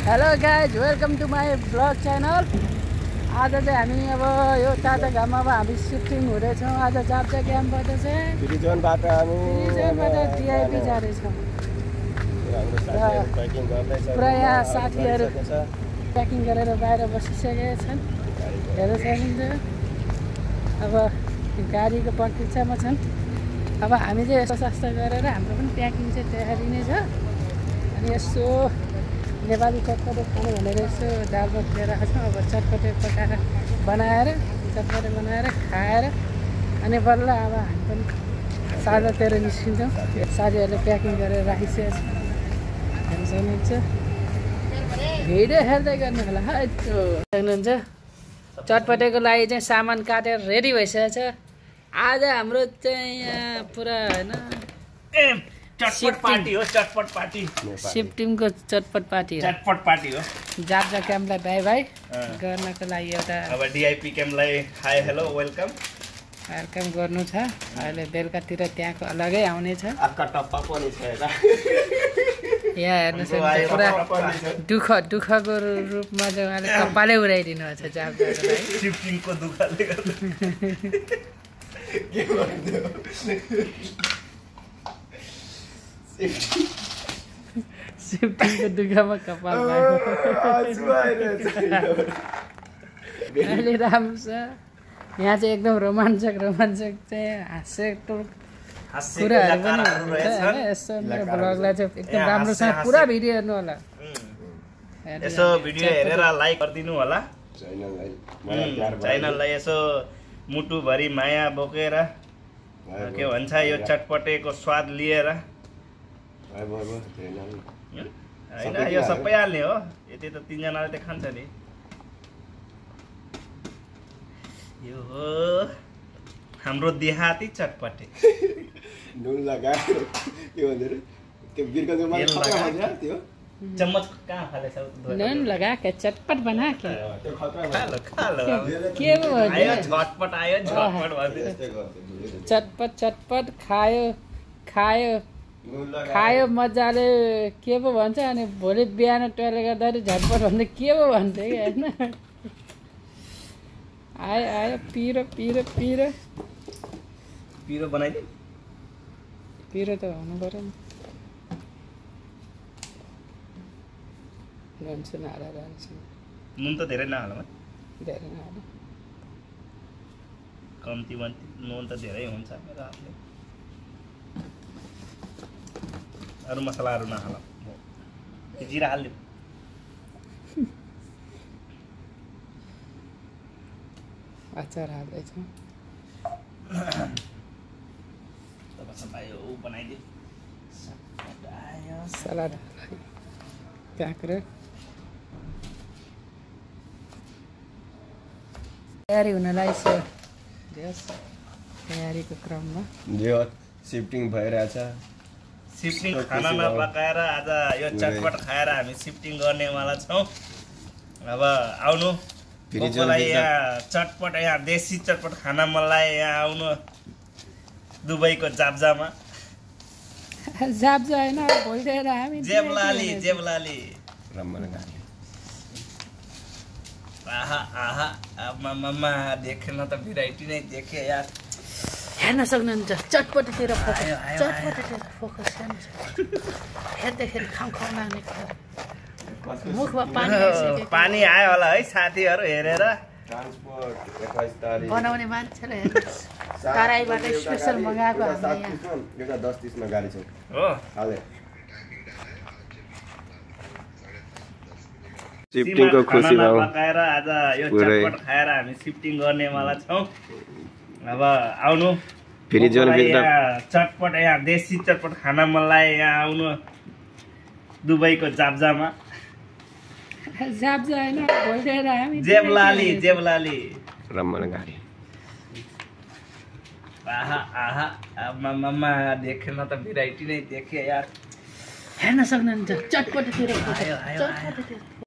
Hello guys, welcome to my vlog channel. आज चाहिँ हामी अब यो टाटा घाममा अब हामी सिफ्टिङ हुँदैछौँ। आज जाप्चा क्याम्पबाट चाहिँ डिभिजनबाट डिआइपी जाँदैछौँ। पुरा यहाँ साथीहरू प्याकिङ गरेर बाहिर बसिसकेका छन्, हेर्न सकिन्छ। अब गाडीको प्रतीक्षामा छन्। अब हामी चाहिँ यसो सस्ता गरेर हाम्रो पनि प्याकिङ चाहिँ तयारी नै छ। अनि यसो नेपाली चटपटे खानु भनेर यसो दाल भात लिएर आएको छौँ। अब चटपटे पकाएर चटपटे बनाएर खाएर अनि बल्ल अब हामी पनि साँझतिर निस्किन्छौँ। साथीहरूले प्याकिङ गरेर राखिसकेको छ, हेर्न सक्नुहुन्छ। भिडियो हेर्दै गर्नु होला है। सक्नुहुन्छ चटपटेको लागि चाहिँ सामान काटेर रेडी भइसकेको छ। आज हाम्रो चाहिँ यहाँ पुरा होइन चटपट पार्टी हो, चटपट पार्टी। सिफ्टिङको चटपट पार्टी हो, चटपट पार्टी हो। जाप्चा क्याम्पलाई बाई बाई गर्नको लागि एउटा अब डिआइपी क्याम्पलाई हाई हेलो वेलकम गर्नु छ। अहिले बेलुकातिर त्यहाँको अलगै आउने छ। आक्का टप्पा पनि छ यता। यहाँ हेर्नु सक्नुहुन्छ पुरा दुःखको रूपमा चाहिँ उहाँले कपालै उडाइदिनु भएको छ जाप्चाको लागि। सिफ्टिङको दुःखले गर्दा के भन्नु सिफ्टिङको दुःखमा कपाल भएको अहिले राम्रो छ। यहाँ चाहिँ एकदम रोमाञ्चक चाहिँ हाँसेको कुराहरू पनि हुन्छ होइन। यसो मेरो ब्लगलाई चाहिँ एकदम राम्रोसँग पुरा भिडियो हेर्नु होला। यसो भिडियो हेरेर लाइक गरिदिनु होला च्यानललाई। यसो मुटुभरि माया बोकेर के भन्छ यो चटपटेको स्वाद लिएर होइन, यो सबै हाल्ने हो। यति त तीनजनाले त खान्छ नि। यो हो हाम्रो देहाती चटपटे। नुन लगायो के भन्छ त्यो बिर्को त्यो चम्मच कहाँ फालेछ? नून लगा के चटपट बना के त्यो खतरा खालो खालो के आयो झटपट आयो झटपट भन्दै चटपट खायो मजाले के पो भन्छ। अनि भोलि बिहान टोइलेट गर्दाखेरि झटपट भन्दै के पो भन्थ्यो कि होइन। आयो पिरो बनाइदिए। पिरो त हुनु पऱ्यो नि। नुन हालेर नुन त धेरै नहाल, धेरै नहाल्नु। कम्ती नुन त धेरै हुन्छ मेरो हातले। अरू मसलाहरू नहाल, जिरा हाल्यो। अचार हाल्दैछौँ। ऊ बनाइदियो सलाद काँक्रो तयारी हुन लागिसक्यो। तयारीको क्रममा जो सिफ्टिङ भइरहेछ। सिफ्टिङ खाना नपकाएर आज यो चटपट खाएर हामी सिफ्टिङ गर्नेवाला छौँ। अब आउनु कसलाई यहाँ चटपट, यहाँ देशी चटपट खाना मलाई यहाँ आउनु दुबईको जाप्जामा। जाप्जा होइन भइरहेर हामी जेबलाली रमनगाडी। आहा मम्मा देखेन त भेराइटी नै देखे यार। हेर्न सक्नुहुन्छ चटपटेतिर फोकस हेर्दाखेरि खाउँ लाग्ने मुखमा पानी आयो होला है साथीहरू हेरेर। ट्रान्सपोर्ट 21 तारिख बनाउने मान्छेले तराईबाट स्पेसल मगाएको हामीले यहाँ। एउटा 10:30 मा गाडी छ हो हाले। सिफ्टिङको खुसीमा पकाएर आज यो चटपट खाएर हामी सिफ्टिङ गर्नेवाला छौँ। अब आउनु फेरि चटपट, यहाँ देशी चटपट खाना मलाई यहाँ आउनु दुबईको जाप्जामा। जाप्जा होइन भइरहेर हामी जेबलाली रमनगाडी। आहा मम्मा देखेन त भेराइटी नै देखे यार। हेर्न सक्नुहुन्छ चटपटेतिर